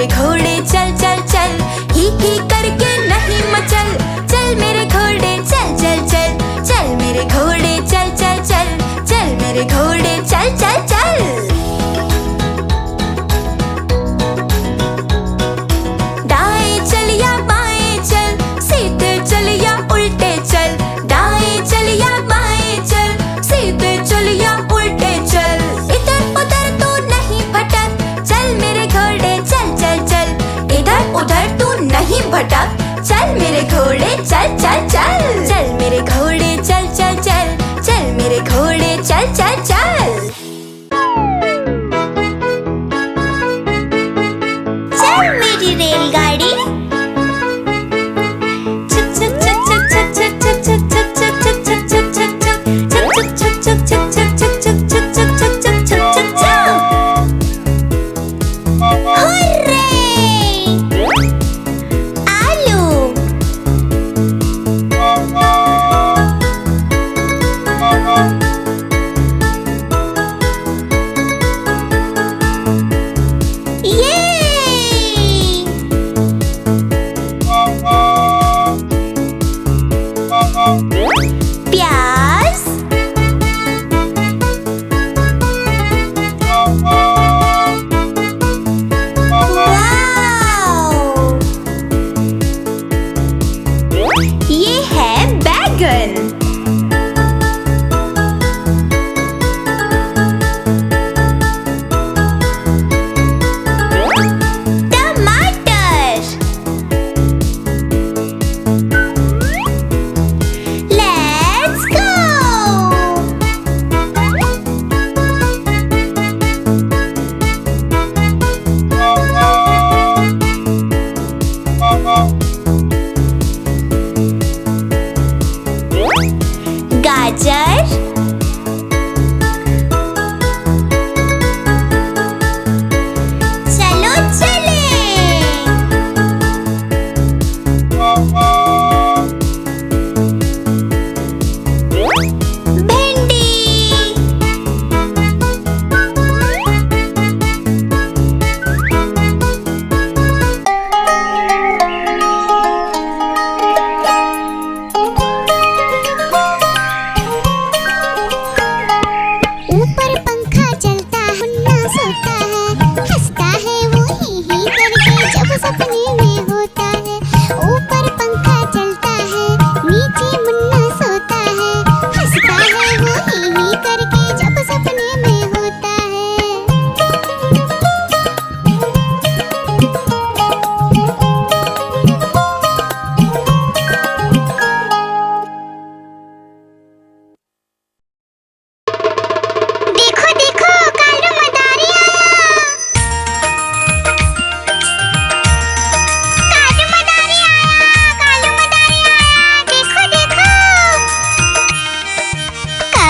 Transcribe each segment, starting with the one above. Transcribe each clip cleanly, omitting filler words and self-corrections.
मेरे घोड़े चल चल चल, ही करके नहीं मचल। चल मेरे घोड़े चल चल चल, चल मेरे घोड़े चल चल चल, चल मेरे घोड़े चल चल चल। दाएं चल या बाएं चल, सीधे चल या उल्टे चल। दाएं चल या बाएं चल, सीधे चल या उल्टे चल। इधर उधर तू नहीं भटक, चल मेरे घोड़े चल चल चल। इधर उधर तू नहीं भटक, चल मेरे घोड़े चल चल चल। चल मेरे घोड़े चल चल चल, चल मेरे घोड़े चल चल चल। चल मेरी रेलगाड़ी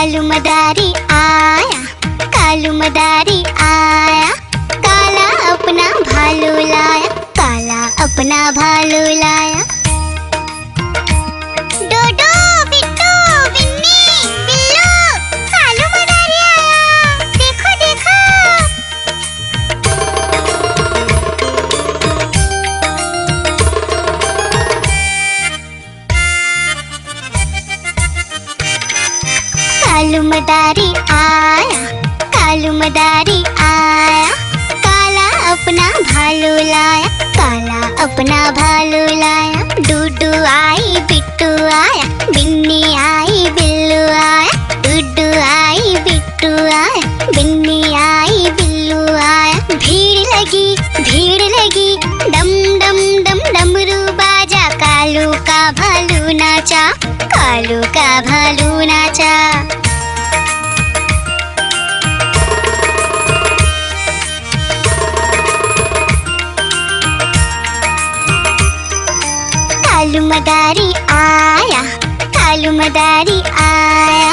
कालू मदारी आया, कालू मदारी आया। काला अपना भालू लाया, काला अपना भालू लाया। डोडो बिट्टू बिन्नी बिल्लू, कालू मदारी आया, देखो देखो। कालू मदारी आया, कालू मदारी आया। काला अपना भालू लाया, काला अपना भालू लाया। डूडू आई बिट्टू आया, बिन्नी आई बिल्लू आया। डूडू आई बिट्टू आया, बिन्नी आई बिल्लू आया। भीड़ लगी डम डम डम डमरू बाजा। कालू का भालू नाचा, कालू का भालू नाचा। कालू मदारी आया, कालू मदारी आया।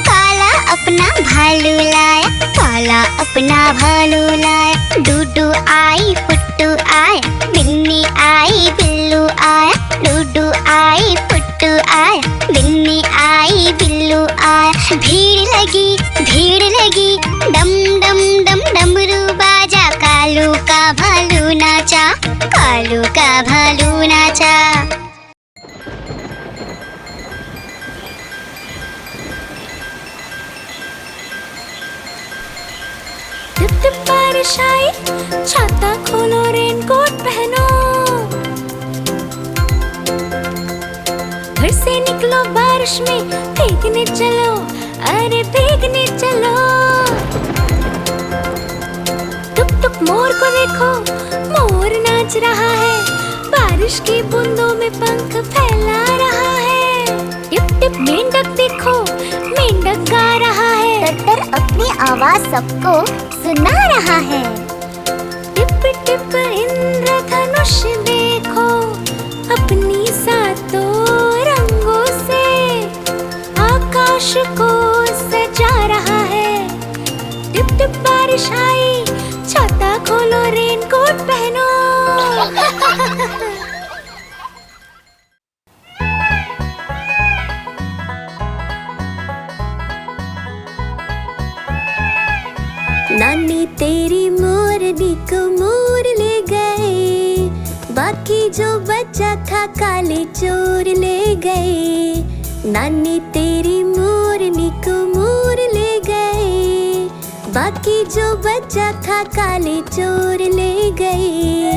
काला अपना भालू लाया, काला अपना भालू लाया। डूडू आई फुट्टू आया, बिन्नी आई बिल्लू आया। डूडू आई फुट्टू आया, बिन्नी आई बिल्लू आया। भीड़ लगी डम डम डम डमरू बाजा। कालू का भालू नाचा, भालू का भालू नाचा। टिप टिप बारिश आई, छाता खोलो रेनकोट पहनो। घर से निकलो बारिश में, भीगने चलो, अरे भीगने चलो। टुक टुक मोर को देखो, मोर नाच रहा है, बारिश की बूंदों में पंख फैला रहा है। टिप टिप मेंढक देखो, मेंढक गा रहा है, टट्टर अपनी आवाज सबको सुना रहा है। टिप टिप इंद्रधनुष देखो, अपनी सातों रंगों से आकाश को सजा रहा है। टिप टिप बारिश आई, छाता खोलो रेनकोट पहनो। नानी तेरी मोरनी को मोर ले गए, बाकी जो बचा था काले चोर ले गए। नानी तेरी मोरनी को मोर ले गए, बाकी जो बचा था काले चोर ले गए।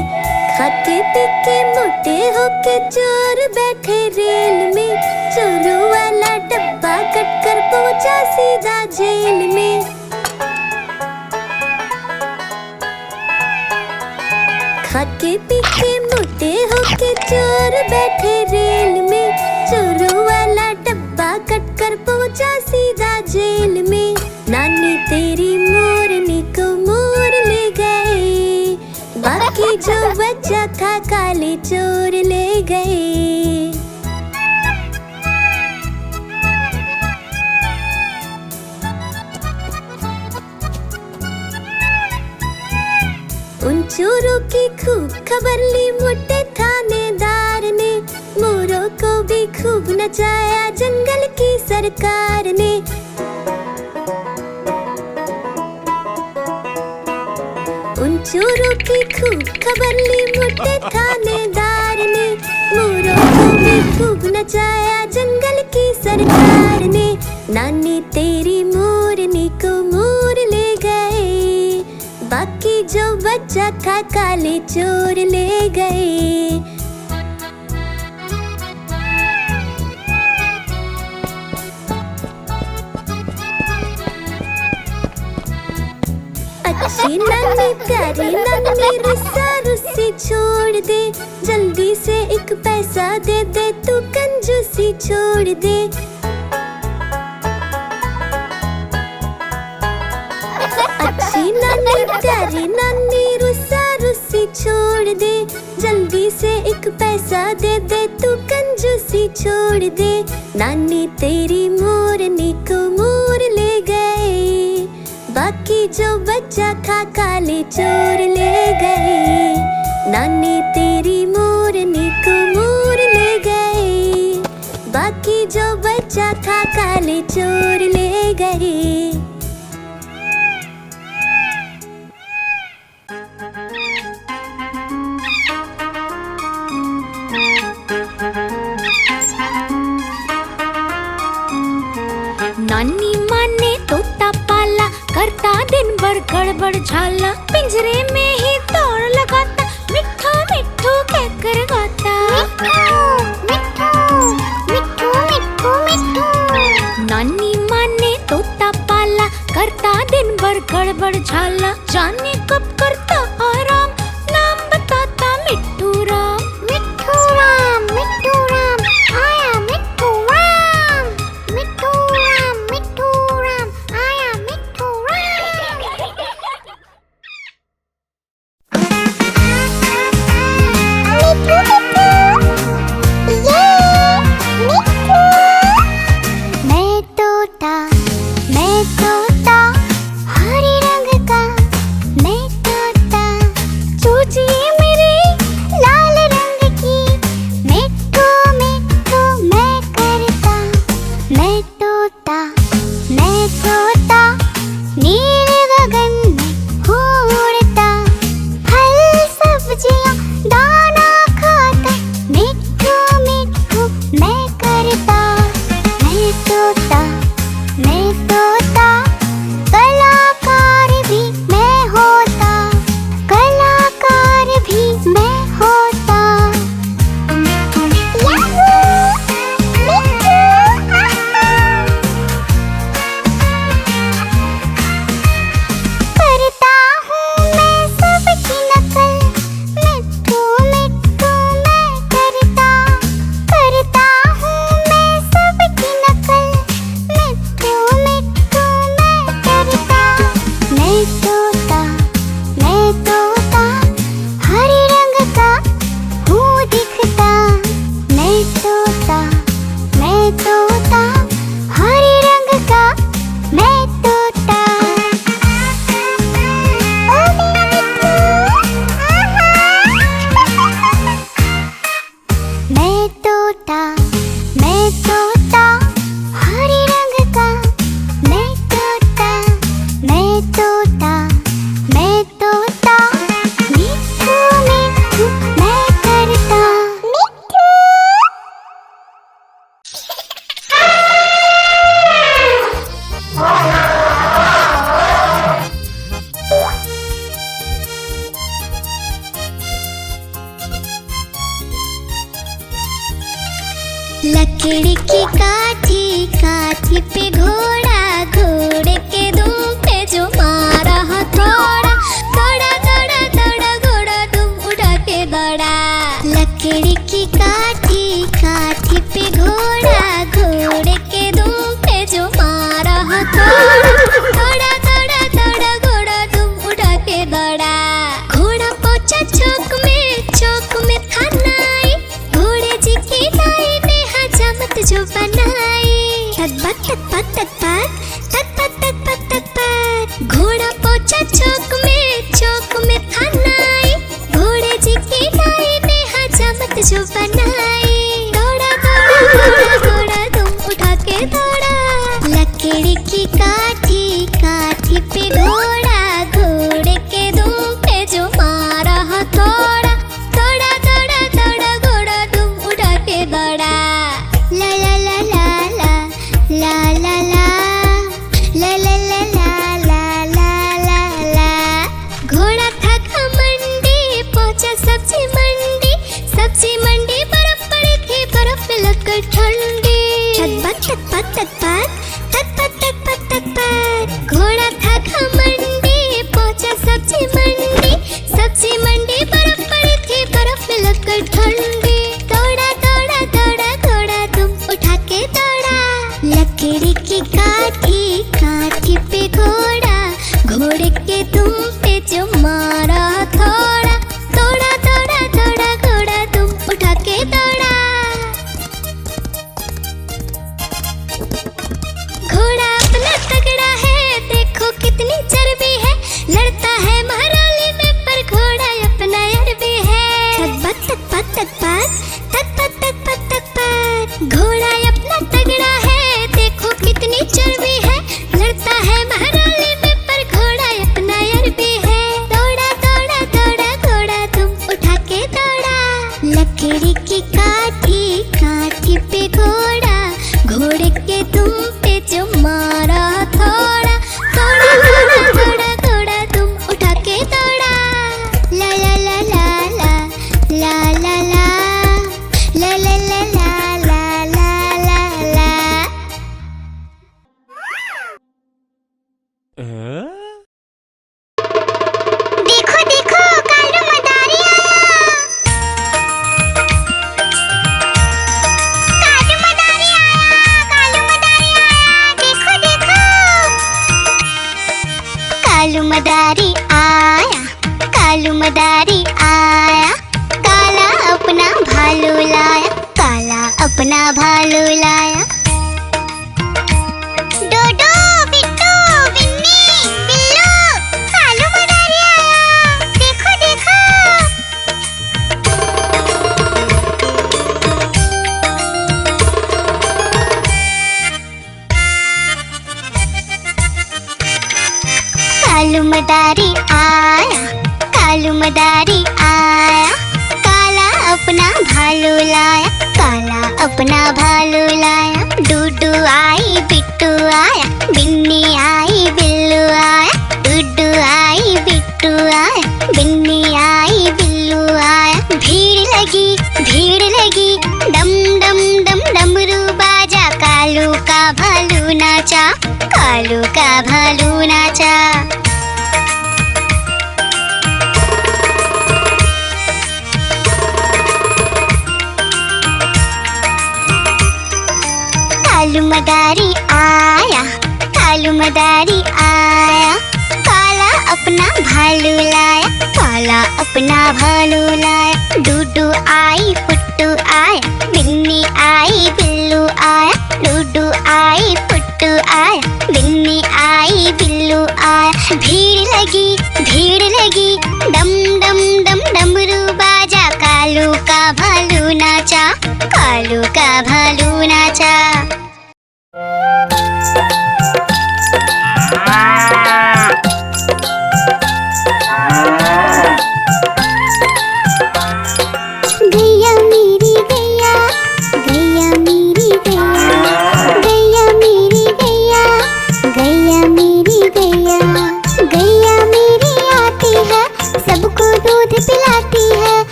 खाते पीके मोटे होके चोर बैठे रेल में, चोरों वाला डब्बा कट कर पहुंचा सीधा जेल में। खाके पीके मोटे होके चोर बैठे रेल में, चोरों वाला डब्बा कट कर पहुंचा सीधा जेल में। नानी तेरी मोरनी को मोर ले गए, बाकी जो बचा था काले चोर ले गए। उन चोरों की खूब खबर ली मोटे थानेदार ने, मोरों को भी खूब नचाया जंगल की सरकार ने। उन चोरों की खूब खबर ली मोटे थानेदार ने, मोरों को भी खूब नचाया जंगल की सरकार ने। नानी तेरी मोरनी को मोर ले गए, बाकी जो बचा था काले चोर ले गए। अच्छी नानी प्यारी नानी रुस्सा रुस्सी छोड़ दे, जल्दी से एक पैसा दे दे, तू कंजूसी छोड़ दे। अच्छी नानी प्यारी नानी रुस्सा रुस्सी छोड़ दे, जल्दी से एक पैसा दे दे, तू कंजूसी छोड़ दे। नानी तेरी मोरनी को मोर ले गए, बाकी जो बचा था काले चोर ले गए। नानी तेरी मोरनी को मोर ले गए, बाकी जो बचा था काले चोर ले गए। नानी माँ ने तोता पाला, करता दिन भर गड़बड़ झाला, पिंजरे में ही दौड़ लगाता, मिट्ठू मिट्ठू कहकर गाता। मिट्ठू मिट्ठू मिट्ठू मिट्ठू। नानी माँ ने तोता पाला, करता दिन भर गड़बड़ झाला, जाने कब करता आराम, नाम बताता मिट्ठू राम। मिट्ठू राम आया मिट्ठू राम, मिट्ठू राम आया मिट्ठू राम। मैं तोता हरे रंग का, मैं तोता, मैं तोता, मैं तोता, मिठू मिठू मैं करता मिठू। लकड़ी की काठी, काठी पे घोड़ा, घोड़े के दुम पे जो मारा हथौड़ा, दौड़ा दौड़ा दौड़ा घोड़ा दुम उठा के दौड़ा। लकड़ी की काठी, काठी पे घोड़ा, घोड़े के दुम पे जो मारा हथौड़ा, दौड़ा दौड़ा दौड़ा घोड़ा दुम उठा के दौड़ा। घोड़ा पहुंचा चौक में था नाई, घोड़े जी की नाई ने हजामत जो बनाई। तक पक तक पक तक पक तक पक तक पक। घोड़ा पहुंचा चौक में था नाई, घोड़े जी की नाई ने हजामत जो बनाई। दौड़ा दौड़ा दौड़ा घोड़ा दुम उठा के दौड़ा। लकड़ी की काठी, काठी पे घोड़ा, घोड़े के दुम पे जो मारा हथौड़ा, दौड़ा दौड़ा दौड़ा घोड़ा दुम उठा के दौड़ा। ला ला ला ला ला ला ला ला ला ला ला ला ला ला ला। घोड़ा था घमंडी, पहुंचा सब्जी मंडी, सब्जी मंडी बर्फ पड़ी थी, बर्फ में लगकर ठंडी। तक पक तक पक तक पक तक पक तक पक। घोड़ा था घमंडी, पहुंचा सब्जी मंडी, सब्जी मंडी बर्फ पड़ी थी, बर्फ में लगकर ठंडी। दौड़ा दौड़ा दौड़ा घोड़ा तुम उठा के दौड़ा। लकड़ी की काठी, काठी पे घोड़ा, घोड़े के तुम पे जो मारा थोड़ा, दौड़ा दौड़ा दौड़ा घोड़ा तुम उठा के दौड़ा। घोड़ा अपना तगड़ा है, देखो कितनी चर्बी है, लड़ता है महाराली में पर घोड़ा अपना अरबी है। तक पक तक पक तक पक तक पक तक पक। घोड़ा अपना तगड़ा है, देखो कितनी चर्बी है, लड़ता है महाराली में पर घोड़ा अपना अरबी है। दौड़ा दौड़ा दौड़ा घोड़ा तुम उठा के दौड़ा। लकड़ी की काठी, काठी पे घोड़ा, घोड़े के तुम पे जो मारा थोड़ा, दौड़ा दौड़ा दौड़ा घोड़ा तुम उठा के दौड़ा। ला ला ला ला ला ला ला ला ला ला ला ला ला ला ला ला। देखो देखो कालू मदारी आया, कालू मदारी आया, कालू मदारी आया, देखो देखो। कालू मदारी आया, कालू मदारी आया, काला अपना भालू लाया, काला अपना भालू लाया। डोडो बिट्टू बिन्नी बिल्लू, कालू मदारी आया, देखो देखो। कालू मदारी आया, कालू मदारी आया, काला अपना भालू लाया, काला अपना भालू लाया। डूडू आई बिट्टू आया, बिन्नी आई बिल्लू आया, डूडू आई बिट्टू आया, बिन्नी आई बिल्लू आया। भीड़ लगी डम डम डम डमरू बाजा, कालू का भालू नाचा, कालू का भालू नाचा। कालू मदारी आया, कालू मदारी आया, काला अपना भालू लाया, काला अपना भालू लाया। डूडू आई पुट्टू आया, बिन्नी आई बिल्लू आया, डूडू आई पुट्टू आया, बिन्नी आई बिल्लू आया। भीड़ लगी डम डम डम डमरू बाजा, कालू का भालू नाचा, कालू का भालू नाचा।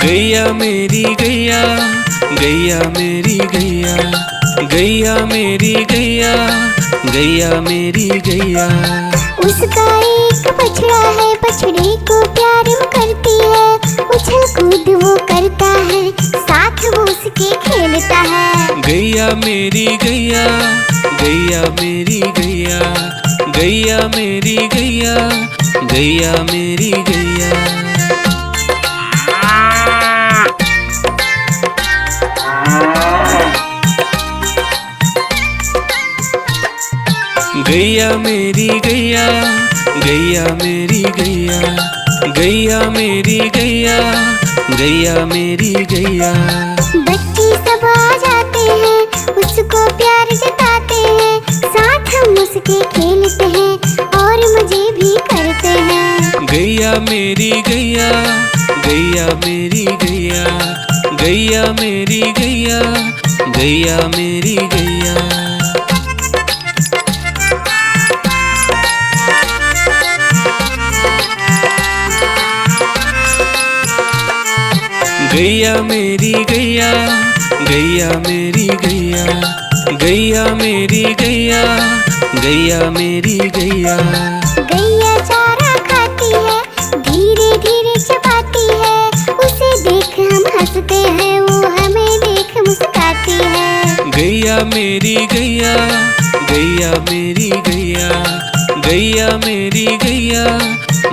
गैया मेरी गैया, गैया मेरी गैया, गैया मेरी गैया, गैया मेरी गैया। उसका एक बछड़ा है, बछड़े को प्यार वो करती है, उछल कूद वो करता है, साथ वो उसके खेलता है। गैया मेरी गैया, गैया मेरी गैया, गैया मेरी गैया, गैया मेरी गैया। गैया मेरी गैया, गैया मेरी गैया, गैया मेरी गैया, गैया मेरी गैया। बच्चे सब आ जाते हैं, उसको प्यार जताते हैं, साथ हम उसके खेलते हैं और मजे भी करते हैं। गैया मेरी गैया, गैया मेरी गैया, गैया मेरी गैया, गैया मेरी गैया। गैया मेरी गैया, गैया मेरी गैया, गैया मेरी गैया, गैया मेरी गैया। गैया चारा खाती है, धीरे धीरे चबाती है, उसे देख हम हंसते हैं, वो हमें देख मुस्काती है। गैया मेरी गैया, गैया मेरी गैया, गैया मेरी गैया,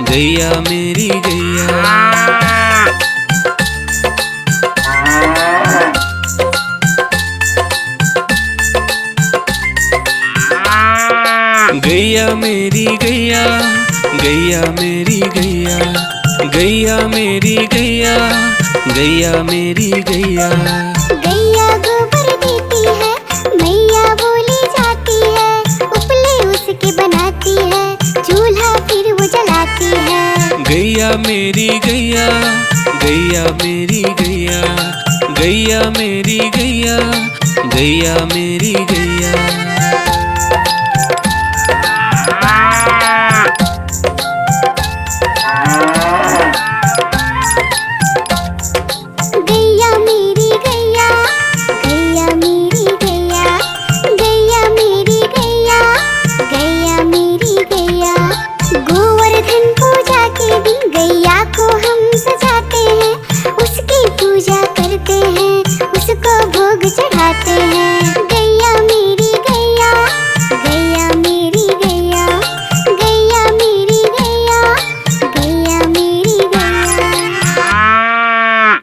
गैया मेरी गैया। गैया मेरी गैया, गैया मेरी गैया, गैया मेरी गैया, गैया मेरी गैया। गैया गोबर देती है, मैया बोली जाती है, उपले उसके बनाती है, चूल्हा फिर वो जलाती है। गैया मेरी गैया, गैया मेरी गैया, गैया मेरी गैया, गैया मेरी गैया।